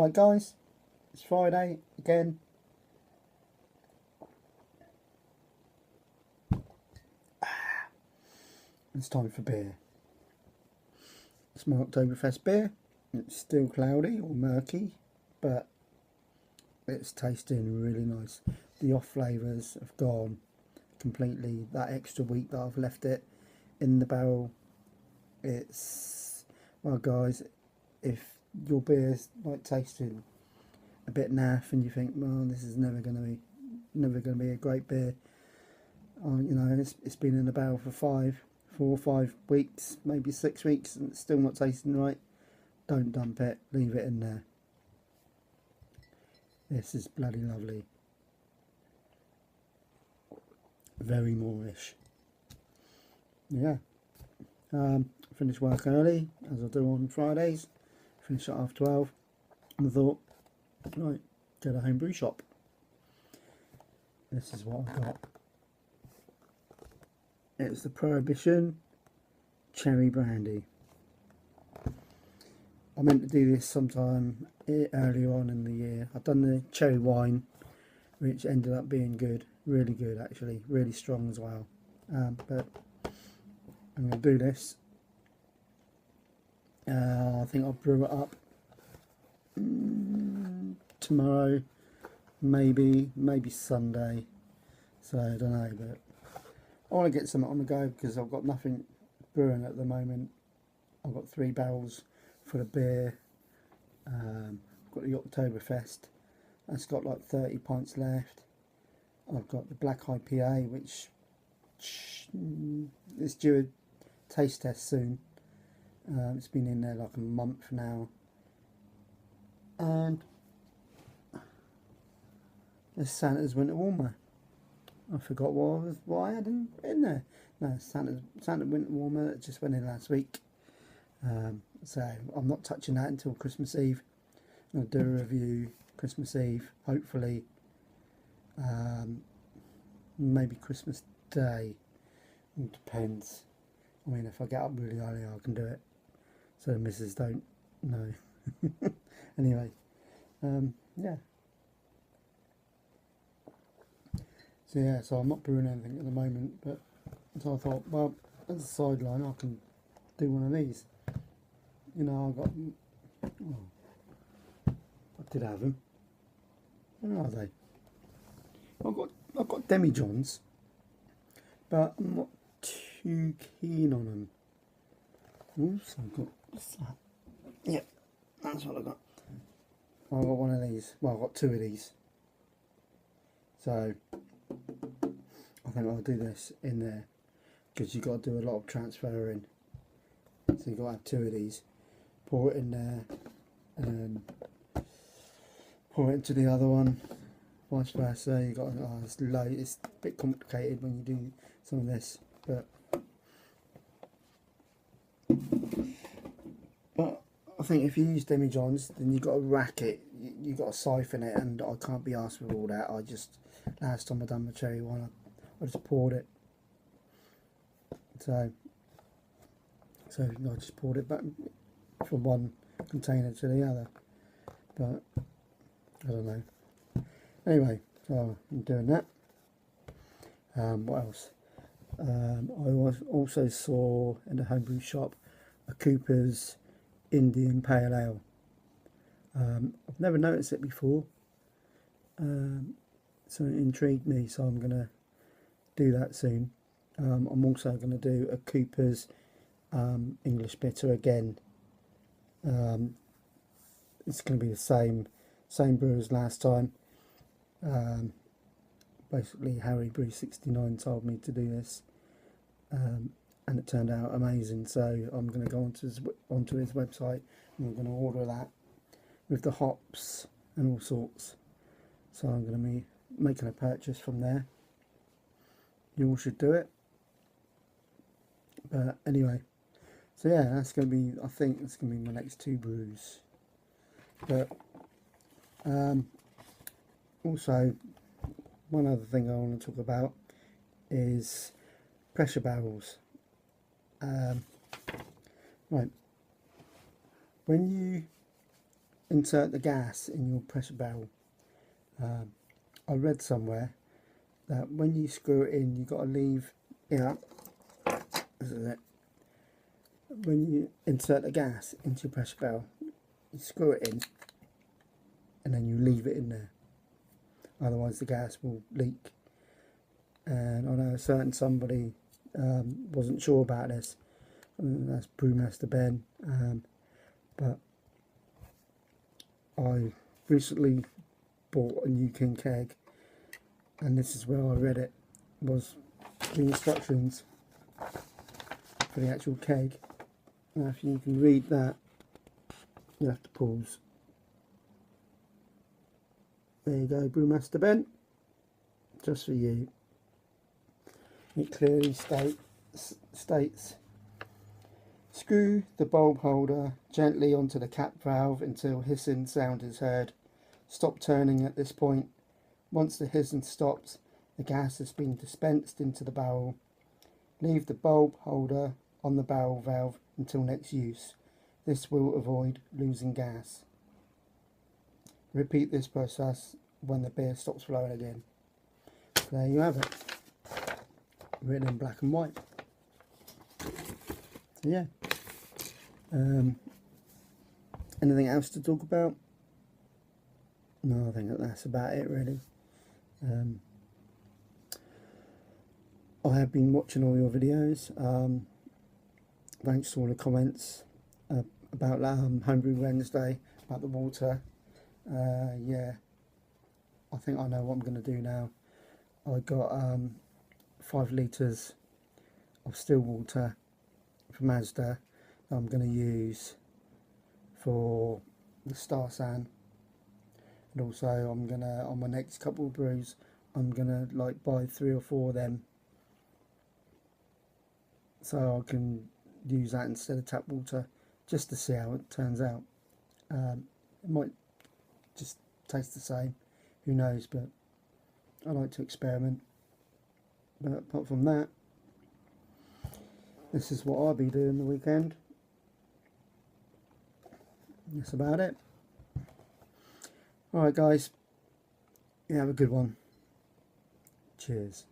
Right guys, it's Friday again. It's time for beer. It's my Oktoberfest beer. It's still cloudy or murky, but it's tasting really nice. The off flavours have gone completely. That extra week that I've left it in the barrel, it's, well guys, if your beer's like tasting a bit naff and you think, well, this is never going to be a great beer, you know, it's been in the barrel for 4 or 5 weeks, maybe 6 weeks, and it's still not tasting right, don't dump it, leave it in there. This is bloody lovely. Very Moorish. Yeah. Finished work early, as I do on Fridays. Finished at 12:30, and I thought, right, go to home brew shop. This is what I got. It's the Prohibition Cherry Brandy. I meant to do this sometime earlier on in the year. I've done the cherry wine, which ended up being good, really good actually, really strong as well. But I'm going to do this. I think I'll brew it up tomorrow, maybe Sunday. So I don't know, but I want to get something on the go because I've got nothing brewing at the moment. I've got 3 barrels full of beer. I've got the Oktoberfest. That's got like 30 pints left. I've got the Black IPA, which is due a taste test soon. It's been in there like a month now. And there's Santa's Winter Warmer. I forgot what I had in there. No, Santa Winter Warmer that just went in last week. So I'm not touching that until Christmas Eve. I'll do a review Christmas Eve, hopefully. Maybe Christmas Day. It depends. I mean, if I get up really early, I can do it. So the missus don't know. Anyway, yeah. So yeah, so I'm not brewing anything at the moment, but so I thought, well, as a sideline, I can do one of these. You know, I got, I did have them. Where are they? I've got demijohns, but I'm not too keen on them. Also got, what's that? Yep, that's what I got. I got one of these. Well, I got 2 of these. So I think I'll do this in there because you've got to do a lot of transferring. So you've got to have 2 of these. Pour it in there, and then pour it into the other one. Vice versa. You got it's low. It's a bit complicated when you do some of this, but I think if you use demijohns, then you've got to rack it. You've got to siphon it, and I can't be asked with all that. Last time I done the cherry one, I just poured it. So I just poured it back from one container to the other. But I don't know. Anyway, so I'm doing that. What else? I also saw in the homebrew shop a Cooper's Indian Pale Ale. I've never noticed it before, so it intrigued me, so I'm going to do that soon. I'm also going to do a Cooper's English Bitter again. It's going to be the same brew as last time. Basically Harry Brew 69 told me to do this, and it turned out amazing, so I'm going to go onto his website and I'm going to order that with the hops and all sorts. So I'm going to be making a purchase from there. You all should do it. But anyway, so yeah, that's going to be, I think that's going to be my next 2 brews. But also, one other thing I want to talk about is pressure barrels. Right, when you insert the gas in your pressure barrel. I read somewhere that when you screw it in, you've got to leave here. This is it. When you insert the gas into your pressure barrel, you screw it in and then you leave it in there. Otherwise the gas will leak. And I know a certain somebody wasn't sure about this. That's Brewmaster Ben. But I recently bought a new King keg, and this is where I read it, was the instructions for the actual keg. Now if you can read that, you have to pause. There you go, Brewmaster Ben, just for you. It clearly states, screw the bulb holder gently onto the cap valve until hissing sound is heard. Stop turning at this point. Once the hissing stops, the gas has been dispensed into the barrel. Leave the bulb holder on the barrel valve until next use. This will avoid losing gas. Repeat this process when the beer stops flowing again. There you have it. Written in black and white. So yeah. Anything else to talk about? No, I think that's about it really. I have been watching all your videos. Thanks to all the comments about Homebrew Wednesday, about the water. Yeah, I think I know what I'm going to do now. I got 5 litres of still water from Mazda that I'm going to use for the Star San, and also I'm gonna, on my next couple of brews, I'm gonna like buy 3 or 4 of them so I can use that instead of tap water, just to see how it turns out. It might just taste the same, who knows, but I like to experiment. But apart from that, this is what I'll be doing the weekend. That's about it. Alright guys, you have a good one. Cheers.